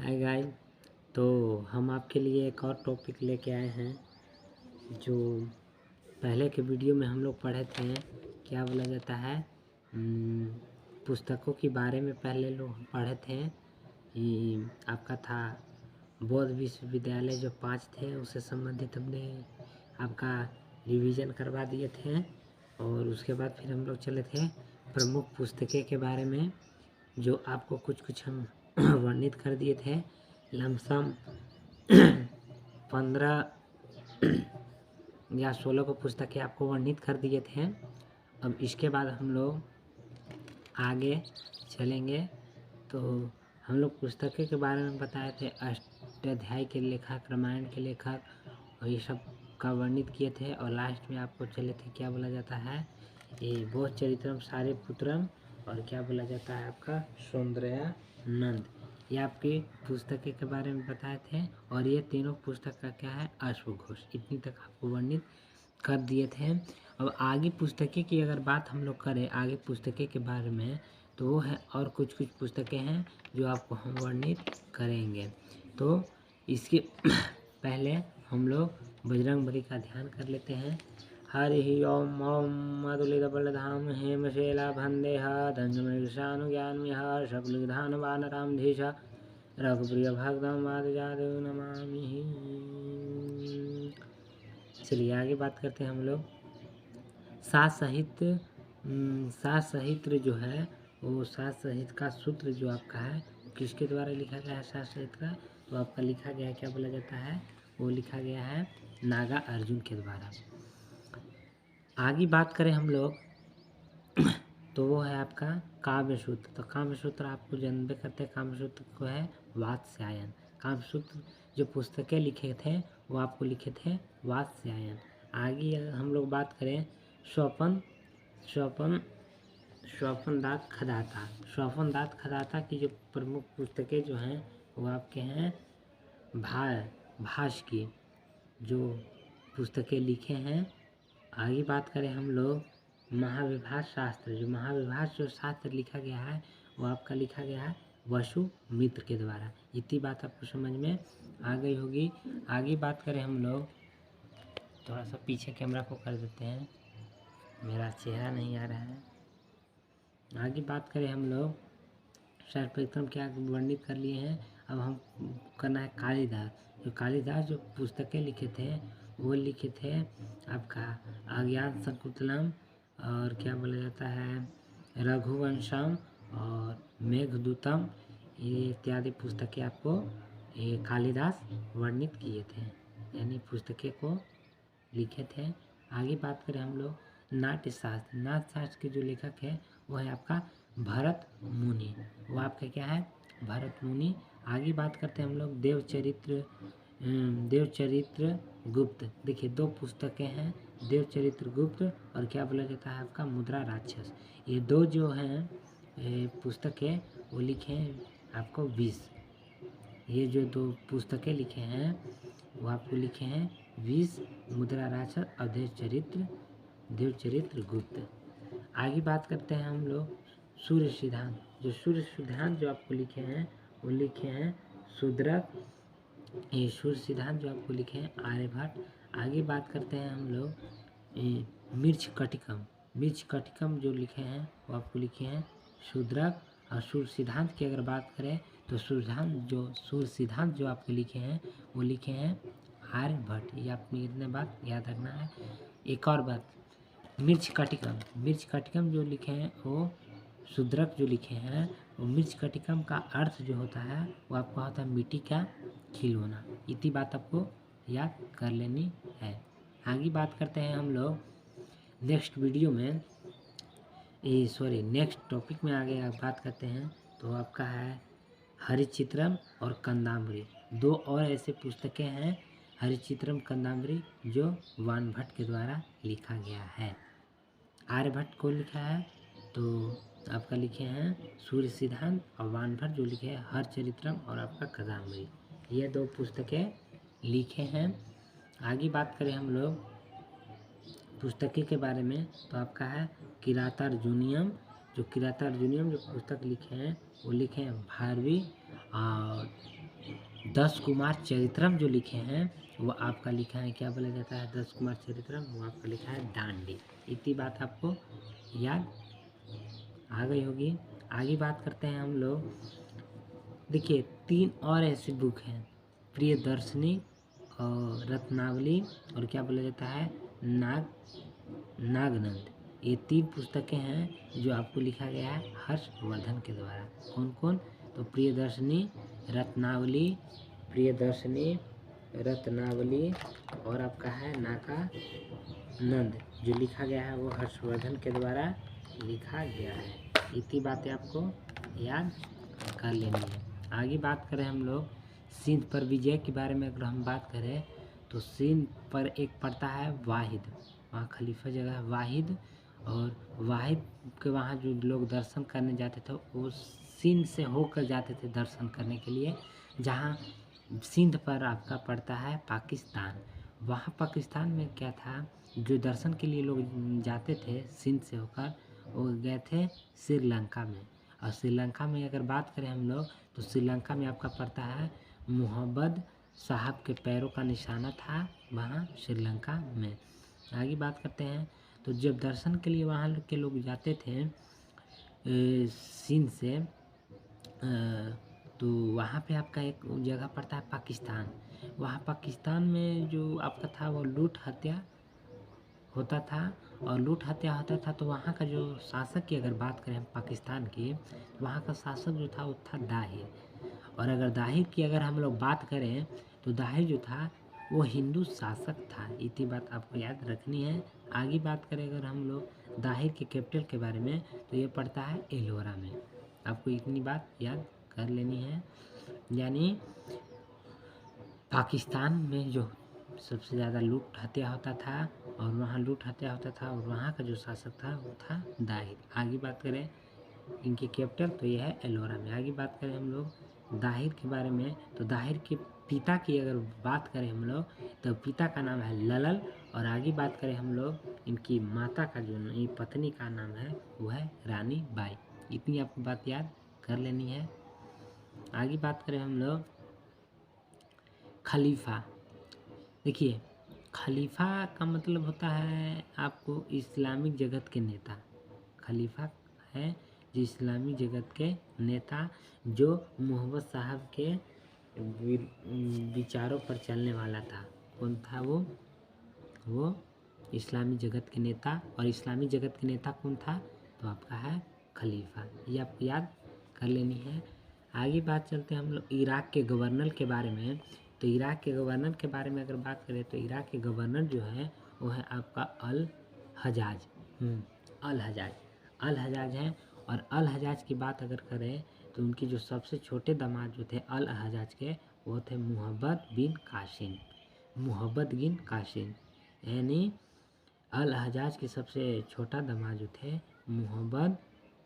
Hi guys. तो हम आपके लिए एक और टॉपिक लेके आए हैं जो पहले के वीडियो में हम लोग पढ़े थे। क्या बोला जाता है, पुस्तकों के बारे में पहले लोग पढ़े थे कि आपका था बौद्ध विश्वविद्यालय जो 5 थे उससे संबंधित हमने आपका रिवीजन करवा दिए थे। और उसके बाद फिर हम लोग चले थे प्रमुख पुस्तकें के बारे में, जो आपको कुछ हम वर्णित कर दिए थे। लमसम 15 या 16 को पुस्तकें आपको वर्णित कर दिए थे। अब इसके बाद हम लोग आगे चलेंगे। तो हम लोग पुस्तकें के बारे में बताए थे, अष्टाध्यायी के लेखक, रामायण के लेखक और ये सब का वर्णित किए थे। और लास्ट में आपको चले थे क्या बोला जाता है, ये बोध चरित्रम सारिपुत्रम और क्या बोला जाता है आपका सौंदर्यानंद। ये आपकी पुस्तकें के बारे में बताए थे। और ये तीनों पुस्तक का क्या है, अश्वघोष। इतनी तक आपको वर्णित कर दिए थे। अब आगे पुस्तकें की अगर बात हम लोग करें, आगे पुस्तकें के बारे में, तो वो है और कुछ पुस्तकें हैं जो आपको हम वर्णित करेंगे। तो इसके पहले हम लोग बजरंगबली का ध्यान कर लेते हैं। हरि ओम ओम मधुलित बलधाम हेमशैला भन्देह धन्यमृषानुज्ञानमिह शबलिधान वानरामधीश रघुप्रिय भक्तम वादजादेव नमामि। चलिए आगे बात करते हैं हम लोग। सात साहित्य जो है, वो सात साहित्य का सूत्र जो आपका है किसके द्वारा लिखा गया है। सात साहित्य का तो आपका लिखा गया है, क्या बोला जाता है, वो लिखा गया है नागा अर्जुन के द्वारा। आगे बात करें हम लोग तो वो है आपका काव्य सूत्र। तो काव्य सूत्र आपको जानबे करते हैं, काव्य सूत्र को है वात्स्यायन। काव्य सूत्र जो पुस्तकें लिखे थे वो आपको लिखे थे वात्स्यायन। आगे हम लोग बात करें स्वपनदास खदाता। स्वपनदास खदाता की जो प्रमुख पुस्तकें जो हैं वो आपके हैं भाष की जो पुस्तकें लिखे हैं। आगे बात करें हम लोग महाविभाष शास्त्र। जो महाविभाष जो शास्त्र लिखा गया है वो आपका लिखा गया है वसुमित्र के द्वारा। इतनी बात आपको समझ में आ गई होगी। आगे बात करें हम लोग, थोड़ा सा पीछे कैमरा को कर देते हैं, मेरा चेहरा नहीं आ रहा है। आगे बात करें हम लोग, सर्वप्रथम क्या वर्णित कर लिए हैं, अब हम करना है कालिदास। जो कालिदास जो पुस्तकें लिखे थे वो लिखे थे आपका अज्ञान शकुंतलम और क्या बोला जाता है रघुवंशम और मेघदूतम, ये इत्यादि पुस्तकें आपको ये कालिदास वर्णित किए थे, यानी पुस्तकें को लिखे थे। आगे बात करें हम लोग नाट्यशास्त्र। नाट्यशास्त्र के जो लेखक है वो है आपका भरत मुनि। वो आपका क्या है, भरत मुनि। आगे बात करते हैं हम लोग देवचरित्र गुप्त। देखिए दो पुस्तकें हैं, देवचरित्र गुप्त और क्या बोला जाता है आपका मुद्रा राक्षस। ये दो जो हैं पुस्तकें वो लिखे हैं आपको 20। ये जो दो पुस्तकें लिखे हैं वो आपको लिखे हैं 20, मुद्रा राक्षस और देवचरित्र गुप्त। आगे बात करते हैं हम लोग सूर्य सिद्धांत। जो सूर्य सिद्धांत जो आपको लिखे हैं वो लिखे हैं शूद्रक। ये सूर्य सिद्धांत जो आपको लिखे हैं आर्यभट्ट। आगे बात करते हैं हम लोग मिर्च कटिकम जो लिखे हैं वो आपको लिखे हैं शूद्रक। और सूर्य सिद्धांत की अगर बात करें तो सूर्य सिद्धांत जो आपको लिखे हैं वो लिखे हैं आर्यभट्ट। ये आपको इतने बात याद रखना है। एक और बात, मिर्च कटिकम जो लिखे हैं वो शूद्रक जो लिखे हैं वो मिर्च कटिकम का अर्थ जो होता है वो आपका होता है मिट्टी का खिलौना। इतनी बात आपको याद कर लेनी है। आगे बात करते हैं हम लोग नेक्स्ट वीडियो में, नेक्स्ट टॉपिक में आगे आप बात करते हैं। तो आपका है हरिचित्रम और कंदामरी। दो और ऐसे पुस्तकें हैं हरिचित्रम कंदामरी जो वानभट्ट के द्वारा लिखा गया है। आर्यभट्ट को लिखा है तो आपका लिखे हैं सूर्य सिद्धांत, और वानभट्ट जो लिखे हैं हरचरित्रम और आपका कंदामरी। ये दो पुस्तकें लिखे हैं। आगे बात करें हम लोग पुस्तकें के बारे में तो आपका है किरातार्जुनीयम। जो किरातार्जुनीयम जो पुस्तक लिखे हैं वो लिखे हैं भारवी और 10 कुमार चरित्रम जो लिखे हैं वो आपका लिखा है, क्या बोला जाता है 10 कुमार चरित्रम, वो आपका लिखा है दांडी। इतनी बात आपको याद आ गई होगी। आगे बात करते हैं हम लोग। देखिए 3 और ऐसी बुक हैं, प्रियदर्शनी और रत्नावली और क्या बोला जाता है नागनंद। ये 3 पुस्तकें हैं जो आपको लिखा गया है हर्षवर्धन के द्वारा। कौन कौन? तो रत्नावली प्रियदर्शनी रत्नावली और आपका है नागानंद, जो लिखा गया है वो हर्षवर्धन के द्वारा लिखा गया है। इतनी बातें आपको याद कर लेनी है। आगे बात करें हम लोग सिंध पर विजय के बारे में। अगर हम बात करें तो सिंध पर एक पड़ता है वाहिद, वहाँ खलीफा जगह है वाहिद, और वाहिद के वहाँ जो लोग दर्शन करने जाते थे वो सिंध से होकर जाते थे दर्शन करने के लिए। जहाँ सिंध पर आपका पड़ता है पाकिस्तान, वहाँ पाकिस्तान में क्या था, जो दर्शन के लिए लोग जाते थे सिंध से होकर वो गए थे श्रीलंका में। और श्रीलंका में अगर बात करें हम लोग तो श्रीलंका में आपका पड़ता है मुहम्मद साहब के पैरों का निशाना था वहाँ श्रीलंका में। आगे बात करते हैं तो जब दर्शन के लिए वहाँ के लोग जाते थे सिंध से, तो वहाँ पे आपका एक जगह पड़ता है पाकिस्तान। वहाँ पाकिस्तान में जो आपका था वो लूट हत्या होता था, और लूट हत्या होता था। तो वहाँ का जो शासक की अगर बात करें हम पाकिस्तान की, तो वहाँ का शासक जो था वो था दाहिर। और अगर दाहिर की अगर हम लोग बात करें तो दाहिर जो था वो हिंदू शासक था। इतनी बात आपको याद रखनी है। आगे बात करें अगर हम लोग दाहिर के कैपिटल के बारे में तो ये पड़ता है एलोरा में। आपको इतनी बात याद कर लेनी है। यानी पाकिस्तान में जो सबसे ज़्यादा लूट हत्या होता था और वहाँ लूट हत्या होता था और वहाँ का जो शासक था वो था दाहिर। आगे बात करें इनकी कैपिटल तो यह है एलोरा में। आगे बात करें हम लोग दाहिर के बारे में तो दाहिर के पिता की अगर बात करें हम लोग तो पिता का नाम है ललल, और आगे बात करें हम लोग इनकी माता का जो पत्नी का नाम है वो है रानी बाई। इतनी आपको बात याद कर लेनी है। आगे बात करें हम लोग खलीफा। देखिए खलीफा का मतलब होता है आपको इस्लामिक जगत के नेता। खलीफा है जो इस्लामी जगत के नेता, जो मोहम्मद साहब के विचारों पर चलने वाला था। कौन था वो इस्लामी जगत के नेता। और इस्लामी जगत के नेता कौन था? तो आपका है खलीफा। ये आपको याद कर लेनी है। आगे बात चलते हैं हम लोग इराक के गवर्नर के बारे में। तो इराक के गवर्नर के बारे में अगर बात करें तो इराक के गवर्नर जो है वो है आपका अल हजाज। अल हजाज हैं। और अल हजाज की बात अगर करें तो उनकी जो सबसे छोटे दामाद जो थे अल हजाज के वो थे मुहब्बत बिन कासिम। यानी अल हजाज के सबसे छोटा दामाद जो थे मुहब्बत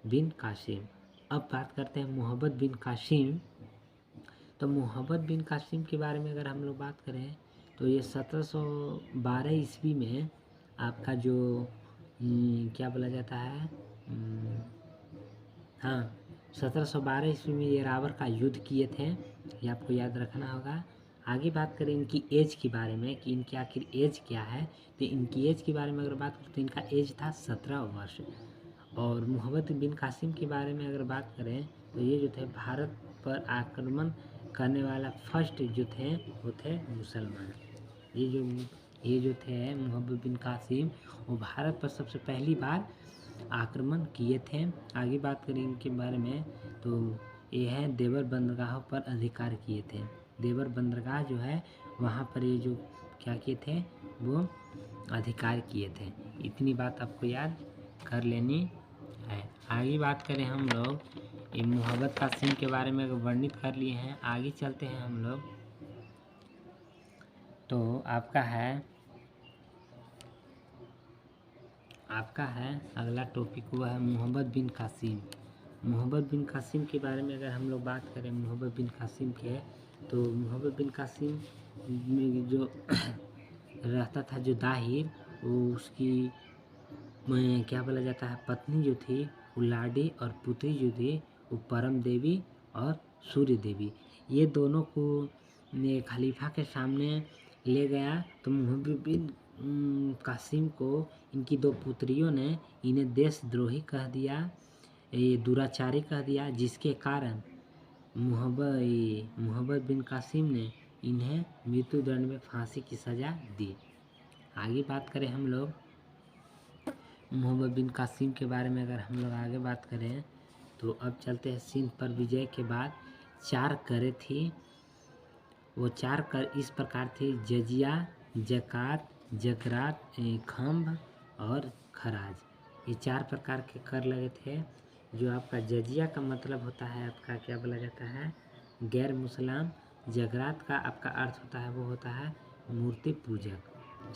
बिन कासिम। अब बात करते हैं मुहब्बत बिन कासिम। तो मुहब्बत बिन कासिम के बारे में अगर हम लोग बात करें तो ये 1712 ईस्वी में आपका जो क्या बोला जाता है, हाँ 1712 ईस्वी में ये रावण का युद्ध किए थे। ये आपको याद रखना होगा। आगे बात करें इनकी एज के बारे में कि इनकी आखिर एज क्या है, तो इनकी एज के बारे में अगर बात करें तो इनका एज था 17 वर्ष। और मुहम्मद बिन कासिम के बारे में अगर बात करें तो ये जो थे भारत पर आक्रमण करने वाला फर्स्ट जो थे वो थे मुसलमान। ये जो थे मुहम्मद बिन कासिम वो भारत पर सबसे पहली बार आक्रमण किए थे। आगे बात करें इनके बारे में तो ये है देवर बंदरगाहों पर अधिकार किए थे। देवर बंदरगाह जो है वहाँ पर ये जो क्या किए थे वो अधिकार किए थे। इतनी बात आपको याद कर लेनी है। आगे बात करें हम लोग ये मुहम्मद कासिम के बारे में वर्णित कर लिए हैं। आगे चलते हैं हम लोग तो आपका है अगला टॉपिक वो है मुहम्मद बिन कासिम। मुहम्मद बिन कासिम के बारे में अगर हम लोग बात करें मुहम्मद बिन कासिम के तो मुहम्मद बिन कासिम में जो रहता था जो दाहिर वो उसकी क्या बोला जाता है पत्नी जो थी वो लाडी और पुत्री जो थी वो परम देवी और सूर्य देवी। ये दोनों को ने खलीफा के सामने ले गया तो मुहम्मद बिन कासिम को इनकी दो पुत्रियों ने इन्हें देशद्रोही कह दिया, ये दुराचारी कह दिया, जिसके कारण मुहम्मद बिन कासिम ने इन्हें मृत्युदंड में फांसी की सज़ा दी। आगे बात करें हम लोग मुहम्मद बिन कासिम के बारे में, अगर हम लोग आगे बात करें तो अब चलते हैं सिंध पर विजय के बाद 4 करें थी। वो 4 कर इस प्रकार थी: जजिया, ज़कात, ज़करात, खम्भ और खराज। ये 4 प्रकार के कर लगे थे। जो आपका जजिया का मतलब होता है आपका क्या बोला जाता है, गैर मुसलमान। ज़करात का आपका अर्थ होता है वो होता है मूर्ति पूजक।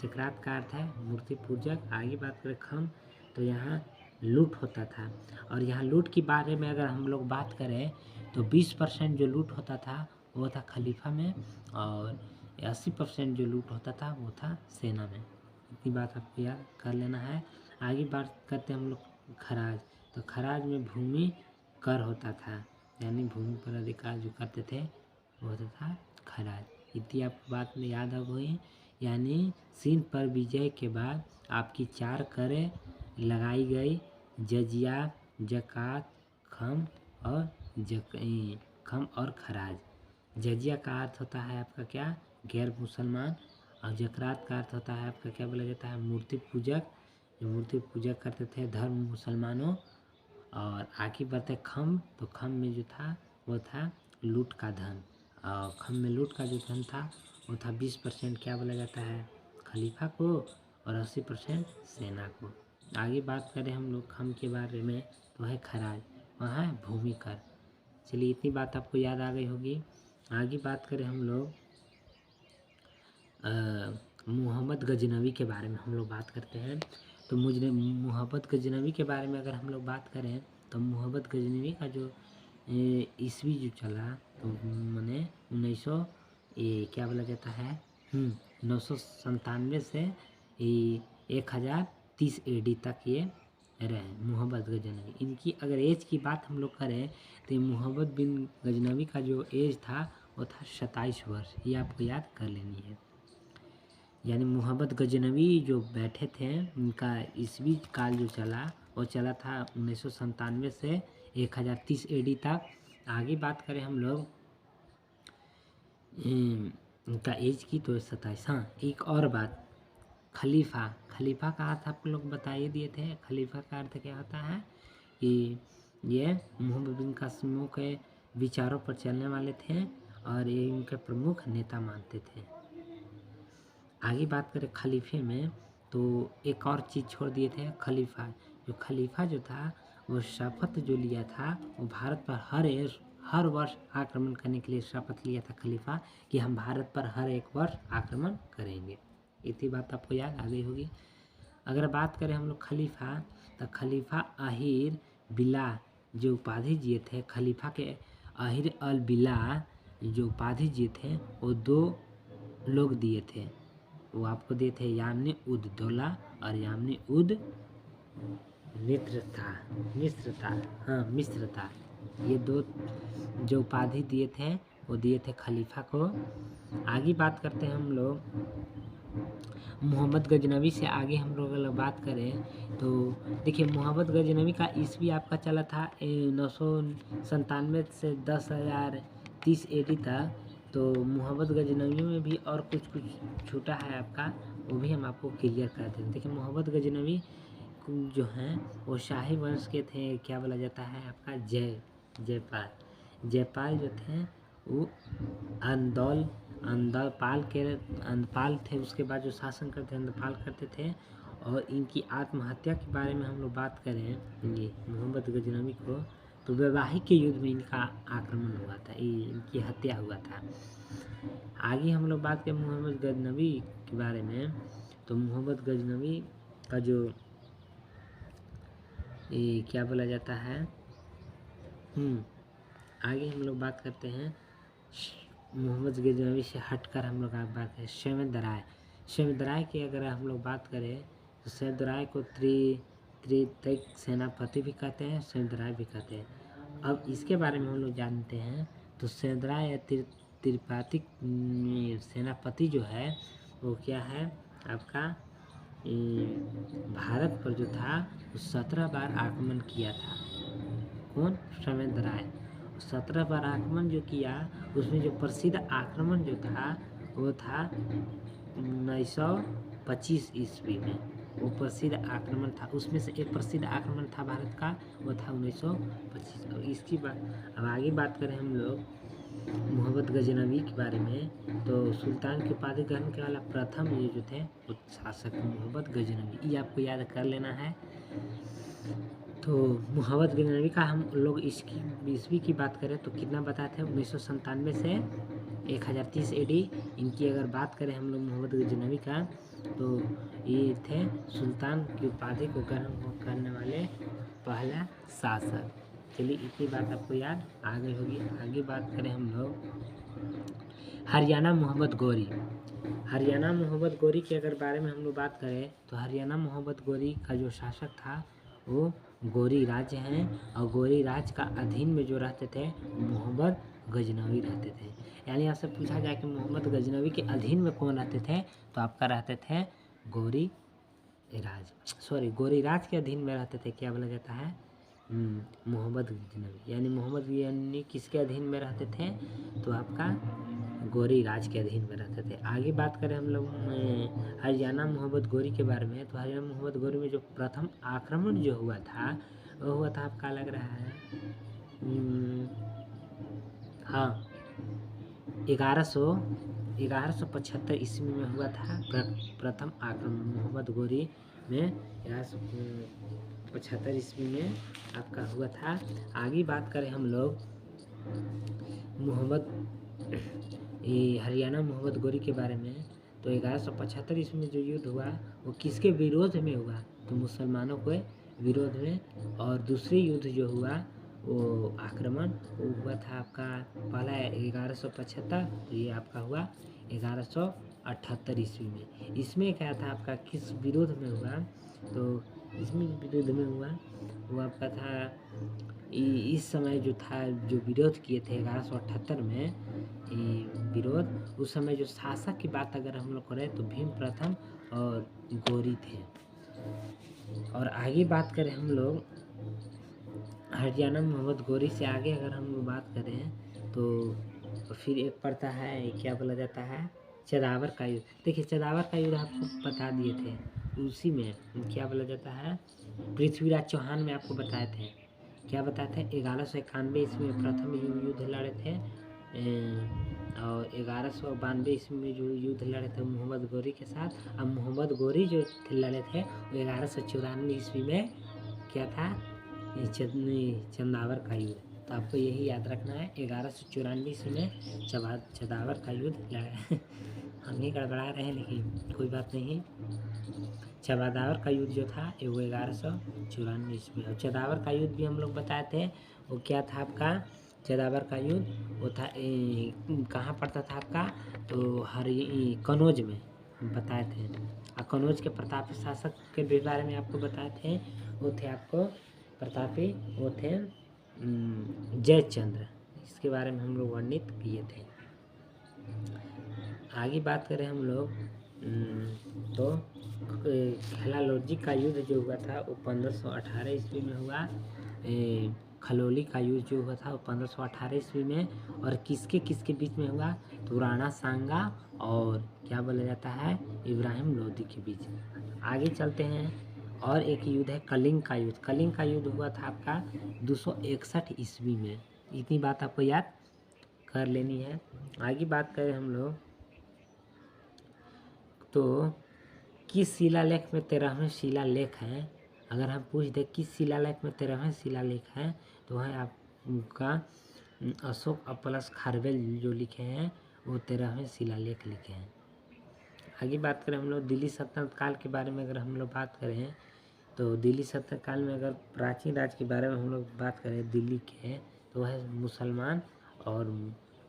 ज़करात का अर्थ है मूर्ति पूजक। आगे बात करें खम्भ, तो यहाँ लूट होता था। और यहाँ लूट के बारे में अगर हम लोग बात करें तो 20% जो लूट होता था वो था खलीफा में, और 80% जो लूट होता था वो था सेना में। इतनी बात आपको याद कर लेना है। आगे बात करते हैं हम लोग खराज। तो खराज में भूमि कर होता था, यानी भूमि पर अधिकार जो करते थे वो होता था खराज। इतनी आपको बात में याद आ गई। यानी सिंध पर विजय के बाद आपकी 4 करें लगाई गई: जजिया, ज़कात, खम्भ और खराज। जजिया का अर्थ होता है आपका क्या, गैर मुसलमान। और ज़करात का अर्थ होता है आपका क्या बोला जाता है, मूर्ति पूजक। जो मूर्ति पूजक करते थे धर्म मुसलमानों। और आगे बढ़ते खम्भ, तो खम्भ में जो था वो था लूट का धन। और खम्भ में लूट का जो धन था वो था 20% क्या बोला जाता है, खलीफा को, और 80% सेना को। आगे बात करें हम लोग खम्भ के बारे में तो है खराज, वहाँ है भूमि कर। चलिए इतनी बात आपको याद आ गई होगी। आगे बात करें हम लोग मुहम्मद गजनवी के बारे में हम लोग बात करते हैं। तो मुझे मुहम्मद गजनवी के बारे में अगर हम लोग बात करें तो मुहम्मद गजनवी का जो ईस्वी जो चला तो मैंने 1900 क्या बोला जाता है 997 से 1030 AD तक ये रहे मुहम्मद गजनवी। इनकी अगर एज की बात हम लोग करें तो मुहम्मद बिन गजनवी का जो एज था वो था 27 वर्ष। ये आपको याद कर लेनी है। यानी मुहम्मद गजनवी जो बैठे थे उनका ईस्वी काल जो चला वो चला था 1997 से 1030 AD तक। आगे बात करें हम लोग उनका एज की तो 27। हाँ, एक और बात, खलीफा का अर्थ आप लोग बता ही दिए थे। खलीफा का अर्थ क्या होता है कि ये मुहम्मद बिन कासिम के विचारों पर चलने वाले थे और ये उनके प्रमुख नेता मानते थे। आगे बात करें खलीफे में तो एक और चीज़ छोड़ दिए थे, खलीफा जो था वो शपथ जो लिया था वो भारत पर हर वर्ष आक्रमण करने के लिए शपथ लिया था खलीफा कि हम भारत पर हर एक वर्ष आक्रमण करेंगे। इतनी बात आपको याद आ गई होगी। अगर बात करें हम लोग खलीफा, तो खलीफा अहीर बिला जो उपाधि जिए थे, खलीफा के अहीर अल बिला जो उपाधि जिए थे वो 2 लोग दिए थे। वो आपको दिए थे यामनी उद दौला और यामनी उद मिस्र था। ये 2 जो उपाधि दिए थे वो दिए थे खलीफा को। आगे बात करते हैं हम लोग मुहम्मद गजनवी से। आगे हम लोग अगर बात करें तो देखिए मुहम्मद गजनवी का ईस्वी आपका चला था 997 से 1030 AD तक। तो मुहम्मद गजनवी में भी और कुछ छूटा है आपका, वो भी हम आपको क्लियर कर देते हैं। देखिए मुहम्मद गजनवी जो हैं वो शाही वंश के थे, क्या बोला जाता है आपका जयपाल जो थे वो अंदपाल थे। उसके बाद जो शासन करते अंदपाल करते थे। और इनकी आत्महत्या के बारे में हम लोग बात करें ये मुहम्मद गजनवी को, तो वैवाहिक के युद्ध में इनका आक्रमण हुआ था, इनकी हत्या हुआ था। आगे हम लोग बात करें मुहम्मद गजनवी के बारे में, तो मुहम्मद गजनवी का जो क्या बोला जाता है आगे हम लोग बात करते हैं मुहम्मद गजनवी से हटकर हम लोग बात करें शैवदराय की। अगर हम लोग बात करें तो शैवदराय को त्रितैक सेनापति भी कहते हैं, शैवदराय भी कहते हैं। अब इसके बारे में हम लोग जानते हैं तो शैवदराय या त्रिपाठी सेनापति जो है वो क्या है आपका भारत पर जो था वो 17 बार आक्रमण किया था। कौन? समेंद्र राय। 17 बार आक्रमण जो किया उसमें जो प्रसिद्ध आक्रमण जो था वो था 1925 ईस्वी में। वो प्रसिद्ध आक्रमण था, उसमें से एक प्रसिद्ध आक्रमण था भारत का, वो था 1925। और इसकी बात अब आगे बात करें हम लोग मोहम्मद गजनवी के बारे में, तो सुल्तान की उपाधि ग्रहण करने वाला प्रथम ये जो थे वो शासक मोहम्मद गजनवी, ये आपको याद कर लेना है। तो मोहम्मद गजनवी का हम लोग इसकी ईस्वी की बात करें तो कितना बताते हैं 1997 से 1030 AD। इनकी अगर बात करें हम लोग मोहम्मद गजनवी का तो ये थे सुल्तान की उपाधि को ग्रहण करने वाले पहला शासक। चलिए इतनी बात आपको याद आगे होगी। आगे बात करें हम लोग हरियाणा मोहम्मद गौरी। हरियाणा मोहम्मद गौरी के अगर बारे में हम लोग बात करें तो हरियाणा मोहम्मद गौरी का जो शासक था वो गौरी राज्य हैं, और गौरी राज्य का अधीन में जो रहते थे मोहम्मद गजनवी रहते थे। यानी आपसे पूछा जाए कि मोहम्मद गजनवी के अधीन में कौन रहते थे तो आपका रहते थे गौरी राज के अधीन में रहते थे। क्या बोला जाता है? मोहम्मद गजनवी। यानी मोहम्मद यानी किसके अधीन में रहते थे तो आपका गौरी राज के अधीन में रहते थे। आगे बात करें हम लोग हरियाणा मोहम्मद गौरी के बारे में, तो हरियाणा मोहम्मद गौरी में जो प्रथम आक्रमण जो हुआ था वो हुआ था आपका लग रहा है हाँ 1175 ईस्वी में हुआ था प्रथम आक्रमण मोहम्मद गौरी में। 1175 ईस्वी में आपका हुआ था। आगे बात करें हम लोग हरियाणा मोहम्मद गौरी के बारे में, तो 1175 ईस्वी में जो युद्ध हुआ वो किसके विरोध में हुआ तो मुसलमानों के विरोध में। और दूसरी युद्ध जो हुआ वो आक्रमण वो हुआ था आपका पहला 1175, तो ये आपका हुआ 1178 ईस्वी में। इसमें क्या था आपका किस विरोध में हुआ तो इसमें विरोध में हुआ वो आपका था इस समय जो था जो विरोध किए थे 1178 में विरोध, उस समय जो शासक की बात अगर हम लोग करें तो भीम प्रथम और गौरी थे। और आगे बात करें हम लोग हरियाणा मोहम्मद गौरी से आगे अगर हम लोग बात करें तो फिर एक पड़ता है क्या बोला जाता है चदावर का युद्ध। देखिए चदावर का युद्ध आपको बता दिए थे, उसी में क्या बोला जाता है पृथ्वीराज चौहान में आपको बताए थे। क्या बताए थे 1191 ईस्वी में प्रथम युद्ध लड़े थे और 1192 ईस्वी में जो युद्ध लड़े थे मोहम्मद गौरी के साथ। अब मोहम्मद गौरी जो लड़े थे वो 1194 ईस्वी में क्या था चंदावर का युद्ध। तो आपको यही याद रखना है 1194 ईस्वी में चंदावर का युद्ध लड़ा हम ही गड़बड़ा रहे हैं लेकिन कोई बात नहीं। चंदावर का युद्ध जो था वो 1194 ईस्वी। और चंदावर का युद्ध भी हम लोग बताए थे वो क्या था आपका चंदावर का युद्ध वो था कहाँ पड़ता था आपका तो कनौज में बताए थे। और कनौज के प्रतापी शासक के बारे में आपको बताए थे वो थे आपको प्रतापी वो थे जयचंद्र। इसके बारे में हम लोग वर्णित किए थे। आगे बात करें हम लोग तो खलालोजी का युद्ध जो हुआ था वो 1518 ईस्वी में हुआ। खलौली का युद्ध जो हुआ था वो 1518 ईस्वी में। और किसके बीच में हुआ तो राणा सांगा और क्या बोला जाता है इब्राहिम लोदी के बीच। आगे चलते हैं और एक युद्ध है कलिंग का युद्ध। कलिंग का युद्ध हुआ था आपका 261 ईस्वी में। इतनी बात आपको याद कर लेनी है। आगे बात करें हम लोग तो किस शिलालेख में 13वें शिलालेख है। अगर हम पूछ दें किस शिलालेख में 13वें शिलालेख है तो है आपका अशोक प्लस खारवेल जो लिखे हैं वो 13वें शिलालेख लिखे हैं। आगे बात करें हम लोग दिल्ली सल्तनत काल के बारे में। अगर हम लोग बात करें तो दिल्ली सल्तनत काल में अगर प्राचीन राज्य के बारे में हम लोग बात करें दिल्ली के तो है मुसलमान। और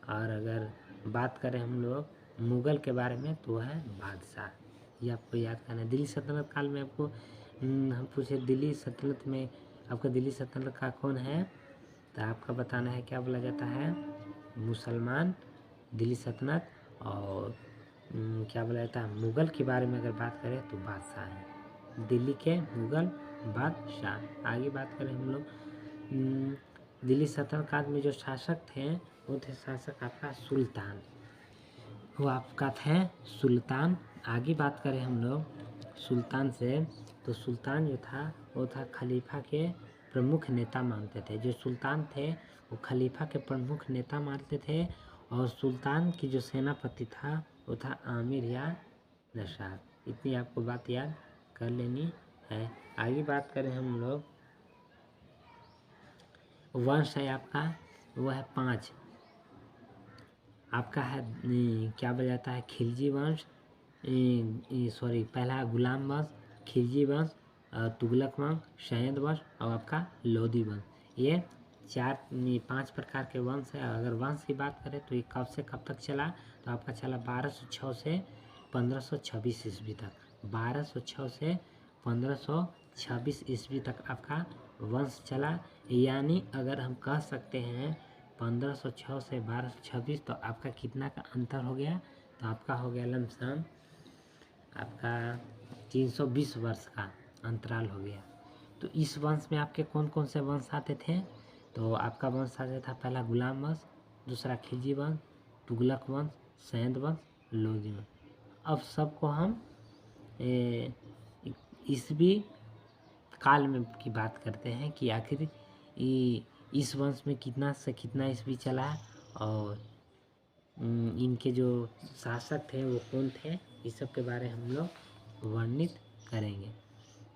अगर बात करें हम लोग मुग़ल के बारे में तो है बादशाह। ये आपको याद करना है। दिल्ली सल्तनत काल में आपको हम पूछे दिल्ली सल्तनत में आपका दिल्ली सल्तनत का कौन है तो आपका बताना है क्या बोला जाता है मुसलमान दिल्ली सल्तनत। और क्या बोला जाता है, मुग़ल के बारे में अगर बात करें तो बादशाह हैं, दिल्ली के मुग़ल बादशाह। आगे बात करें हम लोग दिल्ली सल्तनत काल में जो शासक थे वो थे शासक आपका सुल्तान, वो आपका थे सुल्तान। आगे बात करें हम लोग सुल्तान से, तो सुल्तान जो था वो था खलीफा के प्रमुख नेता मानते थे। जो सुल्तान थे वो खलीफा के प्रमुख नेता मानते थे। और सुल्तान की जो सेनापति था वो था आमिर या नशाद। इतनी आपको बात याद कर लेनी है। आगे बात करें हम लोग, वंश है आपका वो है 5 आपका है, क्या बोला जाता है, खिलजी वंश, सॉरी पहला गुलाम वंश, खिलजी वंश, तुगलक वंश, सैयद वंश और आपका लोधी वंश। ये 5 प्रकार के वंश है। अगर वंश की बात करें तो ये कब से कब तक चला, तो आपका चला 1206 से 1526 ईस्वी तक। 1206 से 1526 ईस्वी तक आपका वंश चला। यानी अगर हम कह सकते हैं 1506 से 1226, तो आपका कितना का अंतर हो गया, तो आपका हो गया लमसम आपका 320 वर्ष का अंतराल हो गया। तो इस वंश में आपके कौन कौन से वंश आते थे, तो आपका वंश आता था पहला गुलाम वंश, दूसरा खिलजी वंश, तुगलक वंश, सैयद वंश, लोधी वंश। अब सबको हम ईस्वी काल में की बात करते हैं कि आखिर इस वंश में कितना से कितना ईस्वी चला और इनके जो शासक थे वो कौन थे, इस सब के बारे में हम लोग वर्णित करेंगे।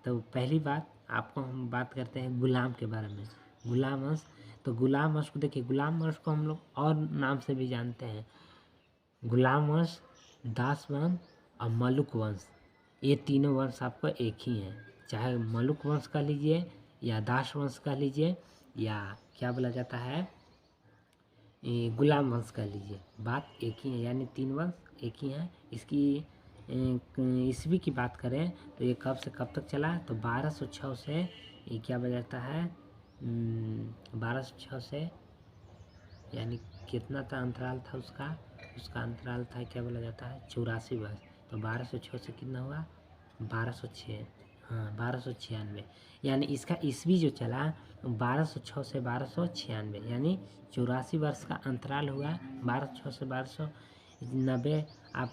तो पहली बात आपको हम बात करते हैं गुलाम के बारे में। गुलाम वंश, तो गुलाम वंश को देखिए, गुलाम वंश को हम लोग और नाम से भी जानते हैं, गुलाम वंश, दास वंश और मलुक वंश। ये तीनों वंश आपको एक ही हैं, चाहे मलुक वंश का लीजिए या दास वंश का लीजिए या क्या बोला जाता है गुलाम वंश का लीजिए, बात एक ही है। यानी 3 वंश एक ही हैं। इसकी ईस्वी की बात करें तो ये कब से कब तक चला, तो 1206 से ये क्या बोला जाता है 1206 से, यानी कितना था अंतराल था उसका अंतराल था क्या बोला जाता है 84 वर्ष। तो 1206 से कितना हुआ 1206, हाँ 1296। यानी इसका ईस्वी जो चला 1206 से 1296, यानी 84 वर्ष का अंतराल हुआ। 1206 से 1290 आप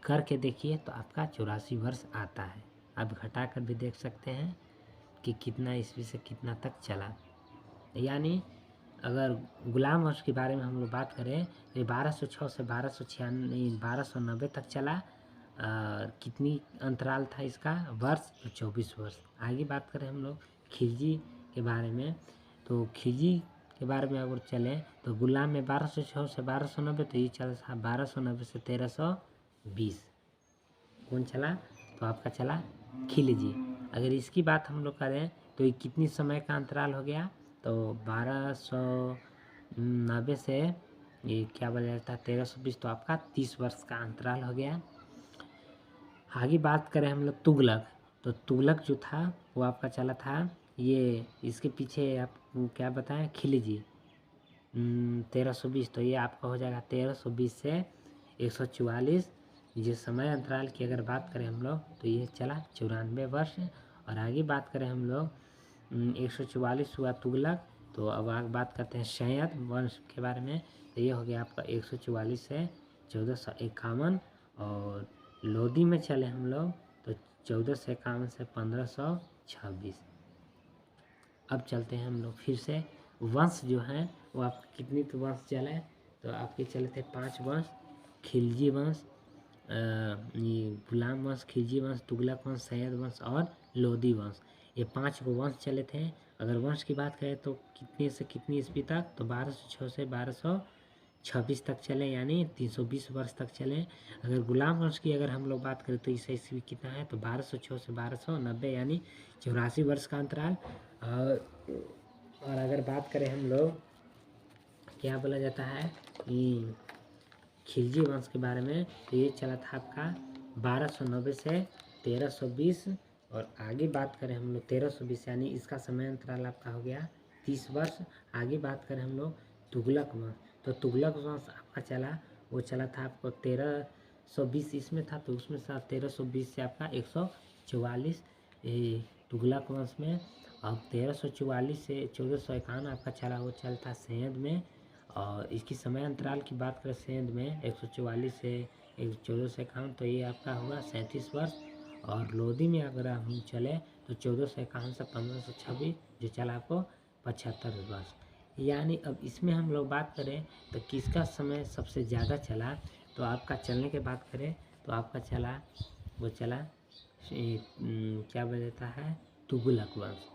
करके देखिए तो आपका 84 वर्ष आता है। आप घटा कर भी देख सकते हैं कि कितना ईस्वी से कितना तक चला। यानी अगर गुलाम वंश के बारे में हम लोग बात करें तो 1206 से 1290 तक चला। कितनी अंतराल था इसका वर्ष, तो 24 वर्ष। आगे बात करें हम लोग खिलजी के बारे में, तो खिलजी के बारे में अगर चलें तो गुलाम में 1206 से 1290, तो ये चला था 1290 से 1320। कौन चला, तो आपका चला खिलजी। अगर इसकी बात हम लोग करें तो ये कितनी समय का अंतराल हो गया, तो 1290 से ये क्या बोला जाता है 1320, तो आपका 30 वर्ष का अंतराल हो गया। आगे बात करें हम लोग तुगलक, तो तुगलक जो था वो आपका चला था, ये इसके पीछे आप क्या बताएं खिलजी 1320, तो ये आपका हो जाएगा 1320 से 144। ये समय अंतराल की अगर बात करें हम लोग तो ये चला 94 वर्ष। और आगे बात करें हम लोग 144 हुआ तुगलक। तो अब आगे बात करते हैं सैयद वंश के बारे में, तो ये हो गया आपका 144 से 1451। और लोधी में चले हम लोग तो 1451 से 1526। अब चलते हैं हम लोग फिर से वंश जो हैं वो आप कितनी तो वंश चले, तो आपके चले थे 5 वंश, खिलजी वंश, ये गुलाम वंश, खिलजी वंश, तुगलक वंश, सैयद वंश और लोधी वंश। ये 5 को वंश चले थे। अगर वंश की बात करें तो कितने से कितनी ईस्वी तक, तो 1206 से 1226 तक चले, यानी 320 वर्ष तक चले। अगर गुलाम वंश की अगर हम लोग बात करें तो इस ईस्वी कितना है, तो 1206 से 1290, यानी 84 वर्ष का अंतराल। और अगर बात करें हम लोग क्या बोला जाता है खिलजी वंश के बारे में, तो ये चला था आपका 1290 से 1320। और आगे बात करें हम लोग 1320, यानी इसका समय अंतराल आपका हो गया 30 वर्ष। आगे बात करें हम लोग तुगलक वंश, तो तुगलक वंश आपका चला वो चला था आपको 1320 इसमें था, तो उसमें था 1320 से आपका 144 तुगलक वंश में। अब 1344 से 1451 आपका चला, वो चलता सेंध में। और इसकी समय अंतराल की बात करें सेंध में 144 से 1451, तो ये आपका हुआ 37 वर्ष। और लोधी में अगर हम चले तो 1451 से 1526 जो चला आपको 75 वर्ष। यानी अब इसमें हम लोग बात करें तो किसका समय सबसे ज़्यादा चला, तो आपका चलने की बात करें तो आपका चला, वो चला क्या बोला जाता है, तुगलक वंश।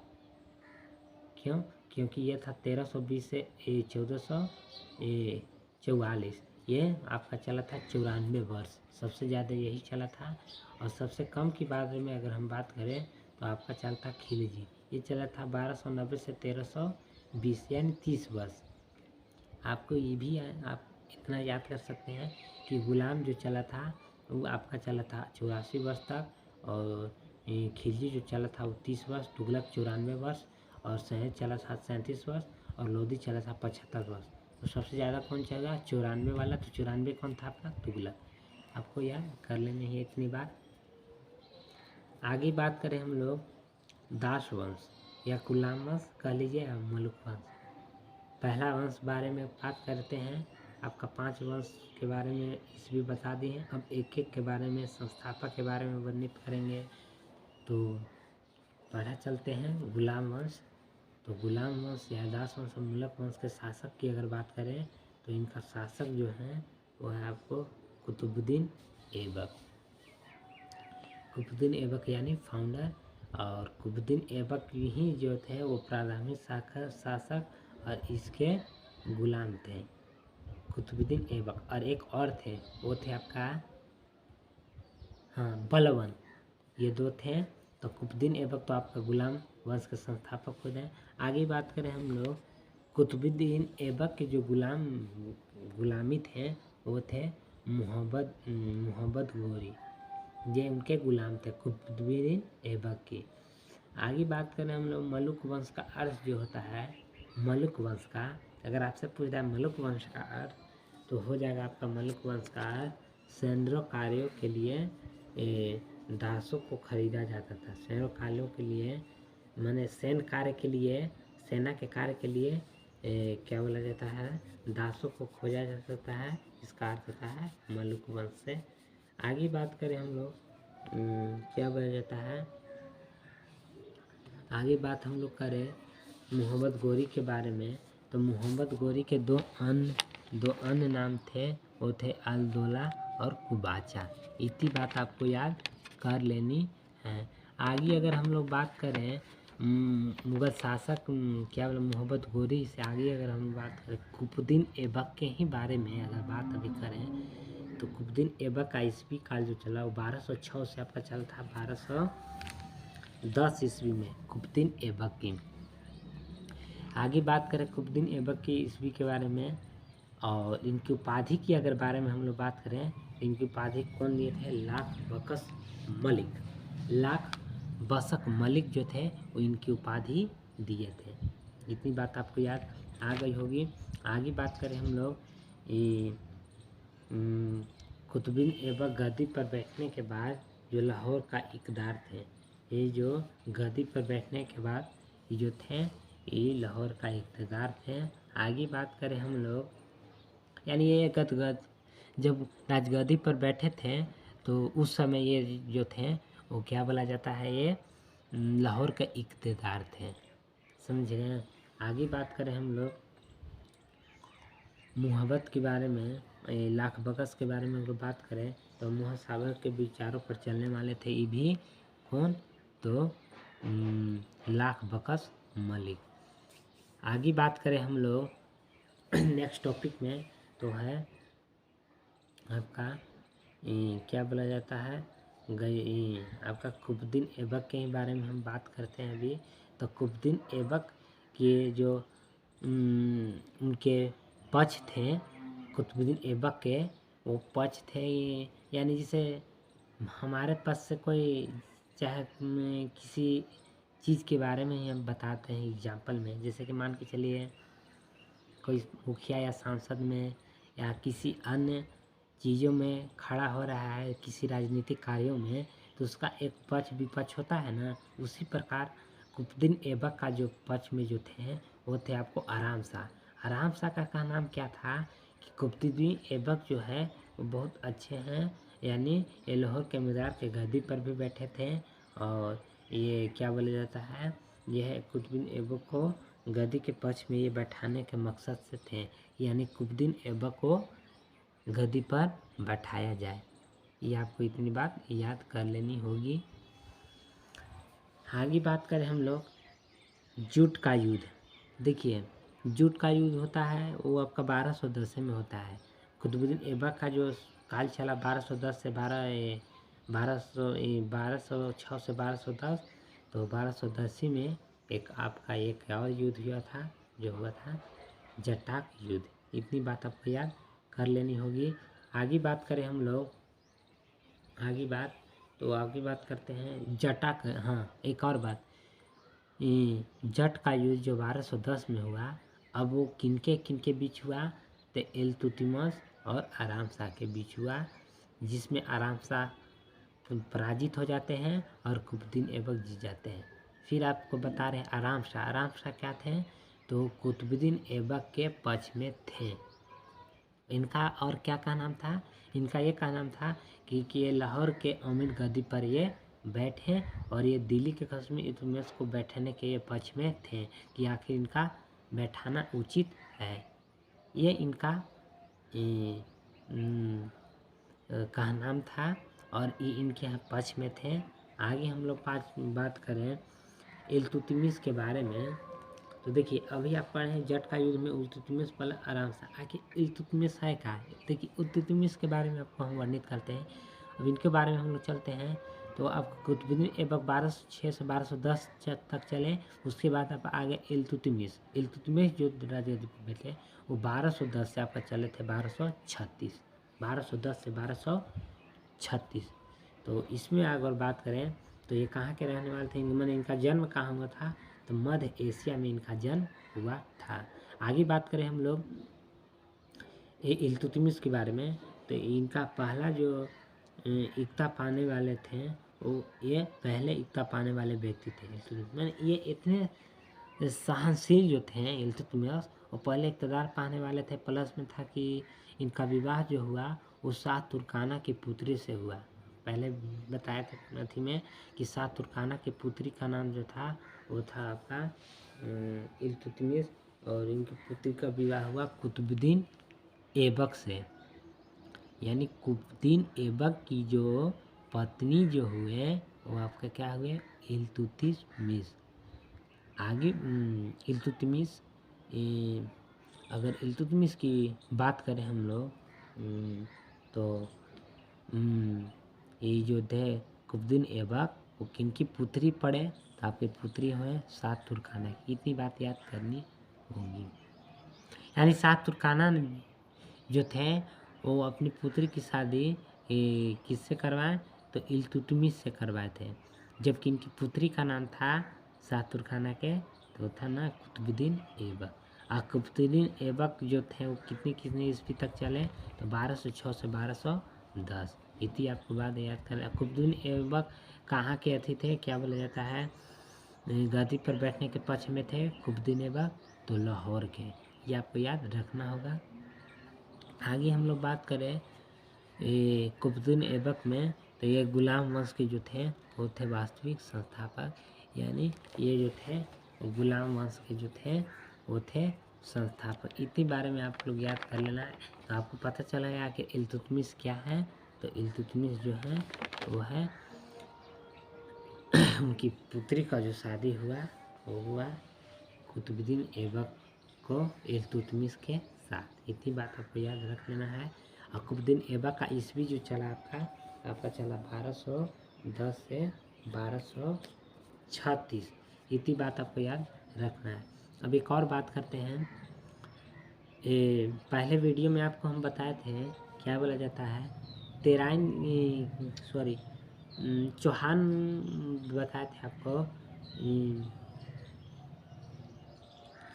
क्यों? क्योंकि ये था 1320 से 1444, ये आपका चला था 94 वर्ष, सबसे ज़्यादा यही चला था। और सबसे कम की बारे में अगर हम बात करें तो आपका चलता खिलजी, ये चला था 1290 से 1320, यानी 30 वर्ष। आपको ये भी आप इतना याद कर सकते हैं कि गुलाम जो चला था वो आपका चला था 84 वर्ष तक, और खिलजी जो चला था वो 30 वर्ष, तुगलक 94 वर्ष, और सहेज चला था 37 वर्ष, और लोधी चला था 75 वर्ष। तो सबसे ज़्यादा कौन चला? 94 वाला। तो 94 कौन था आपका? तुगलक। आपको याद कर लेनी है इतनी बात। आगे बात करें हम लोग दास वंश या गुलाम वंश कह लीजिए या मलुक वंश। पहला वंश बारे में बात करते हैं। आपका 5 वंश के बारे में ईस्वी बता दिए हैं। अब एक एक के बारे में, संस्थापक के बारे में वर्णित करेंगे। तो पहला चलते हैं गुलाम वंश। तो गुलाम वंश या दास वंश और मुलक वंश के शासक की अगर बात करें तो इनका शासक जो है वो है आपको कुतुबुद्दीन ऐबक। कुतुबुद्दीन ऐबक यानी फाउंडर। और कुतुबुद्दीन ऐबक ही जो थे वो प्रारंभिक शासक और इसके गुलाम थे, कुतुबुद्दीन ऐबक। और एक और थे, वो थे आपका बलबन। ये दो थे। तो कुतुबुद्दीन ऐबक तो आपका गुलाम वंश के संस्थापक हो गए। आगे बात करें हम लोग, कुतुबुद्दीन ऐबक के जो गुलामी थे वो थे मोहम्मद गोरी, ये उनके गुलाम थे कुतुबुद्दीन ऐबक की। आगे बात करें हम लोग मलुक वंश का अर्थ जो होता है, मलुक वंश का अगर आपसे पूछ रहा है मलुक वंश का अर्थ, तो हो जाएगा आपका मलुक वंश का अर्थ सैन्य कार्यों के लिए दासों को खरीदा जाता था। सैन्य कार्यों के लिए, माने सैन्य कार्य के लिए, सेना के कार्य के लिए क्या बोला जाता है, दासों को खोजा जा सकता है। इसका अर्थ होता है मलुक वंश से। आगे बात करें हम लोग क्या बोला जाता है, आगे बात हम लोग करें मोहम्मद गोरी के बारे में। तो मोहम्मद गोरी के दो अन्य नाम थे, वो थे अलदौला और कुबाचा। इतनी बात आपको याद कर लेनी है। आगे अगर हम लोग बात करें मुगल शासक क्या बोले मोहम्मद गोरी से आगे अगर हम बात करें कुतुबुद्दीन ऐबक के ही बारे में अगर बात अभी करें, तो कुतुबुद्दीन ऐबक का ईस्वी काल जो चला वो 1206 से आपका चला था 1210 ईस्वी में कुतुबुद्दीन ऐबक की। आगे बात करें कुतुबुद्दीन ऐबक की ईस्वी के बारे में और इनकी उपाधि की अगर बारे में हम लोग बात करें, इनकी उपाधि कौन दिए थे? लाख बकस मलिक। लाख बसक मलिक जो थे वो इनकी उपाधि दिए थे। इतनी बात आपको याद आ गई होगी। आगे बात करें हम लोग कुतुबुद्दीन ऐबक गद्दी पर बैठने के बाद जो लाहौर का इकदार थे, ये जो गद्दी पर बैठने के बाद ये जो थे ये लाहौर का इकतदार थे। आगे बात करें हम लोग, यानी ये गदगद जब राजगद्दी पर बैठे थे तो उस समय ये जो थे वो क्या बोला जाता है, ये लाहौर का इकतदार थे। समझ गए। आगे बात करें हम लोग मुहब्बत के बारे में, लाख बकस के बारे में अगर बात करें तो मुहसाबर के विचारों पर चलने वाले थे ये भी कौन? तो लाख बकस मलिक। आगे बात करें हम लोग नेक्स्ट टॉपिक में, तो है आपका क्या बोला जाता है, आपका कुतुबुद्दीन ऐबक के बारे में हम बात करते हैं अभी। तो कुतुबुद्दीन ऐबक के जो उनके पक्ष थे, कुतुबुद्दीन ऐबक के वो पक्ष थे, यानी जैसे हमारे पास से कोई चाहे किसी चीज़ के बारे में हम बताते हैं एग्जाम्पल में, जैसे कि मान के चलिए कोई मुखिया या सांसद में या किसी अन्य चीज़ों में खड़ा हो रहा है, किसी राजनीतिक कार्यों में, तो उसका एक पक्ष विपक्ष होता है ना, उसी प्रकार कुतुबुद्दीन ऐबक का जो पक्ष में जो थे वो थे आपको आराम शाह। आराम शाह का नाम क्या था कि कुतुबुद्दीन ऐबक जो है वो बहुत अच्छे हैं, यानी ये लाहौर के मज़ार के गद्दी पर भी बैठे थे, और ये क्या बोला जाता है, यह कुतुबुद्दीन ऐबक को गद्दी के पक्ष में ये बैठाने के मकसद से थे, यानी कुतुबुद्दीन ऐबक को गद्दी पर बैठाया जाए। ये आपको इतनी बात याद कर लेनी होगी। आगे बात करें हम लोग जुट का युद्ध। देखिए जुट का युद्ध होता है वो आपका 1210 में होता है। कुतुबुद्दीन ऐबक का जो काल चला 1210 से 1206 से 1210, तो 1210 में एक और युद्ध हुआ था, जो हुआ था जटाक युद्ध। इतनी बात आपको याद कर लेनी होगी। आगे बात करें हम लोग, आगे बात करते हैं जटाक। हाँ, एक और बात, जट का युद्ध जो 1210 में हुआ, अब वो किनके बीच हुआ, तो इल्तुतमिश और आराम शाह के बीच हुआ, जिसमें आराम शाह पराजित हो जाते हैं और कुतुबुद्दीन ऐबक जीत जाते हैं। फिर आपको बता रहे हैं आराम शाह क्या थे, तो कुतुबुद्दीन ऐबक के पक्ष में थे। इनका और क्या नाम था, इनका ये का नाम था कि ये लाहौर के अमीर गद्दी पर ये बैठे, और ये दिल्ली के कस्म इल्तुतमिश को बैठने के ये पक्ष में थे कि आखिर इनका बैठाना उचित है। ये इनका का नाम था, और ये इनके पक्ष में थे। आगे हम लोग बात करें इल्तुतमिश के बारे में, तो देखिए अभी आप पढ़े हैं जट का युद्ध में इल्तुतमिश पहले आराम से आके इल्तुतमिश है क्या है। देखिए इल्तुतमिश के बारे में आपको हम वर्णित करते हैं। अब इनके बारे में हम लोग चलते हैं, तो आपको कुतुबुद्दीन ऐबक 1206 से 1210 तक चले। उसके बाद आप आगे इल्तुतमिश जो राजा थे वो 1210 से आपका चले थे 1236, 1210 से 1236। तो इसमें अगर बात करें तो ये कहाँ के रहने वाले थे, मैंने इनका जन्म कहाँ हुआ था, तो मध्य एशिया में इनका जन्म हुआ था। आगे बात करें हम लोग ये इल्तुतमिश के बारे में, तो इनका पहला जो इक्ता पाने वाले थे, वो ये पहले इक्ता पाने वाले व्यक्ति थे इल्तुतमिश। मैंने ये इतने सहनशील जो थे इल्तुतमिश, वो पहले इक़्तिदार पाने वाले थे। प्लस में था कि इनका विवाह जो हुआ वो शाह तुर्काना की पुत्री से हुआ। पहले बताया था अथी में कि शाह तुर्काना की पुत्री का नाम जो था वो था आपका इल्तुतमिश, और इनकी पुत्री का विवाह हुआ कुतुबुद्दीन ऐबक से, यानी कुतुबुद्दीन ऐबक की जो पत्नी जो हुए वो आपका क्या हुए, इल्तुतमिश। आगे इल्तुतमिश, अगर इल्तुतमिश की बात करें हम लोग, तो ये जो थे कुतुबुद्दीन ऐबक वो किनकी पुत्री पड़े, तो आपकी पुत्री हुए शाह तुर्काना की। इतनी बात याद करनी होगी। यानी शाह तुर्काना जो थे वो अपनी पुत्री की शादी किससे करवाए, तो इल्तुतमिश से करवाए थे। जबकि इनकी पुत्री का नाम था शाह तुर्काना के, तो था ना कुतुबुद्दीन ऐबक। और कुतुबुद्दीन ऐबक जो थे वो कितनी ईस्वी तक चले, तो 1206 से 1210। इतनी आपको बात याद करना। कुतुबुद्दीन ऐबक कहाँ के अथी थे, क्या बोला जाता है, गद्दी पर बैठने के पक्ष में थे कुतुबुद्दीन ऐबक, तो लाहौर के। ये आपको याद रखना होगा। आगे हम लोग बात करें कुतुबुद्दीन ऐबक में, तो ये गुलाम वंश के जो थे वो थे वास्तविक संस्थापक, यानी ये जो थे गुलाम वंश के जो थे वो थे संस्थापक। इतनी बारे में आप लोग याद कर लेना है, तो आपको पता चलेगा कि इल्तुतमिश क्या है। तो इल्तुतमिश जो है वो है उनकी पुत्री का जो शादी हुआ वो हुआ कुतुबुद्दीन ऐबक को इल्तुतमिश के साथ। इतनी बात आपको याद रख लेना है। और कुतुबुद्दीन ऐबक का ईस्वी जो चला आपका चला 1210 से 1236। इतनी बात आपको याद रखना है। अब एक और बात करते हैं, पहले वीडियो में आपको हम बताए थे क्या बोला जाता है, चौहान बताए थे आपको,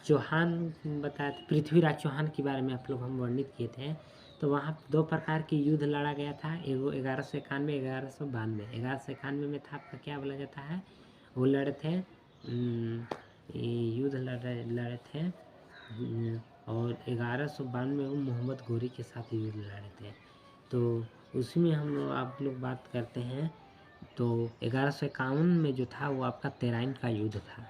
चौहान बताए थे, पृथ्वीराज चौहान के बारे में आप लोग हम वर्णित किए थे। तो वहाँ 2 प्रकार की युद्ध लड़ा गया था। एगो 1191, 1192। 1191 में था आपका क्या बोला जाता है, वो लड़े थे युद्ध लड़े थे और 1192 में वो मोहम्मद गोरी के साथ युद्ध लड़े थे। तो उसी में हम लोग आप लोग बात करते हैं। तो 1151 में जो था वो आपका तेराइन का युद्ध था।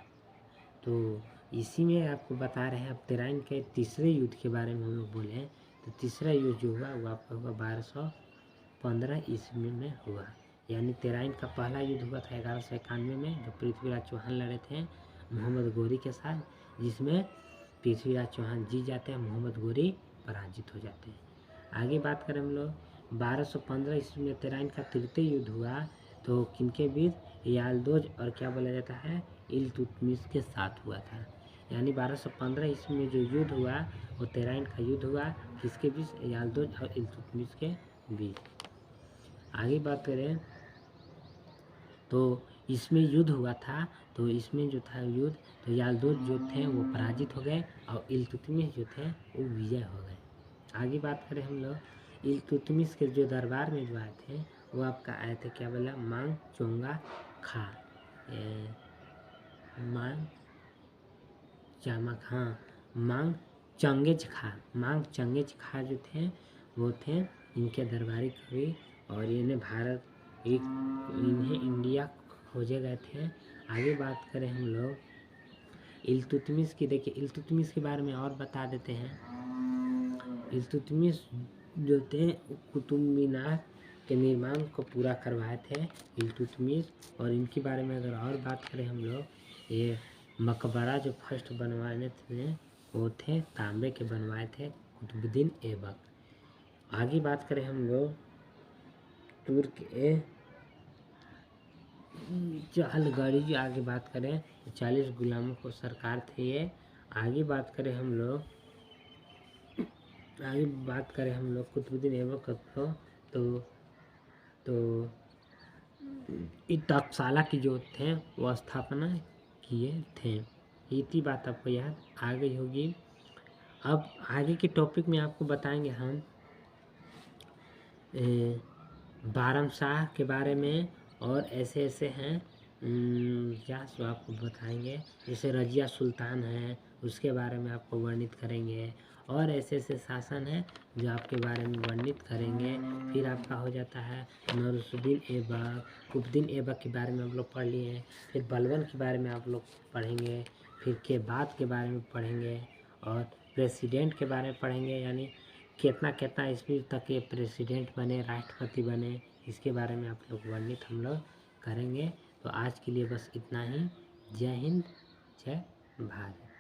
तो इसी में आपको बता रहे हैं। अब तेराइन के तीसरे युद्ध के बारे में हम लोग बोले, तो तीसरा युद्ध जो हुआ वो आपका हुआ 1215 ईस्वी में हुआ। यानी तेराइन का पहला युद्ध हुआ था 1191 में, जो पृथ्वीराज चौहान लड़े थे मोहम्मद गोरी के साथ, जिसमें पृथ्वीराज चौहान जीत जाते हैं, मोहम्मद गोरी पराजित हो जाते हैं। आगे बात करें हम लोग 1215 ईस्वी में तेराइन का तृतीय युद्ध हुआ। तो किनके बीच, यालदोज और क्या बोला जाता है, इल्तुतमिश के साथ हुआ था। यानी 1215 ईस्वी में जो युद्ध हुआ वो तेराइन का युद्ध हुआ, किसके बीच, यालदोज और इल्तुतमिश के बीच। आगे बात करें तो इसमें युद्ध हुआ था। तो इसमें जो था युद्ध, तो यालदोज जो थे वो पराजित हो गए और इल्तुतमिश जो थे वो विजय हो गए। आगे बात करें हम लोग, इल्तुतमिश के जो दरबार में जो आए थे वो आपका आए थे क्या बोला, मांग चोंगा खा, मांग चामक, हाँ मांग चंगेज खा। मांग चंगेज खा जो थे वो थे इनके दरबारी कवि, और इन्हें इन्हें इंडिया खोजे गए थे। आगे बात करें हम लोग इल्तुतमिश की, देखिए इल्तुतमिश के बारे में और बता देते हैं। इल्तुतमिश जो थे कुतुब मीनार के निर्माण को पूरा करवाए थे इल्तुतमिश। और इनके बारे में अगर और बात करें हम लोग, ये मकबरा जो फर्स्ट बनवाने थे वो थे तांबे के बनवाए थे कुतुबुद्दीन ऐबक। आगे बात करें हम लोग तुर्क चाहलगढ़ी, आगे बात करें तो 40 गुलामों को सरकार थे ये। आगे बात करें हम लोग कुतुबुद्दीन ऐबक को, तो तक्षशाला की जो थे वो स्थापना किए थे। इतनी बात आपको याद आ गई होगी। अब आगे के टॉपिक में आपको बताएंगे हम बारमशाह के बारे में, और ऐसे ऐसे हैं क्या सो आपको बताएंगे। जैसे रजिया सुल्तान है उसके बारे में आपको वर्णित करेंगे, और ऐसे ऐसे शासन हैं जो आपके बारे में वर्णित करेंगे। फिर आपका हो जाता है नौरुद्दीन ऐबक, कुतुबुद्दीन ऐबक के बारे में आप लोग पढ़ लिए हैं। फिर बलबन के बारे में आप लोग पढ़ेंगे। फिर केबात के बारे में पढ़ेंगे, और प्रेसिडेंट के बारे में पढ़ेंगे, यानी कितना ईस्वी तक ये प्रेसिडेंट बने, राष्ट्रपति बने, इसके बारे में आप लोग वर्णित हम लोग करेंगे। तो आज के लिए बस इतना ही। जय हिंद, जय भारत।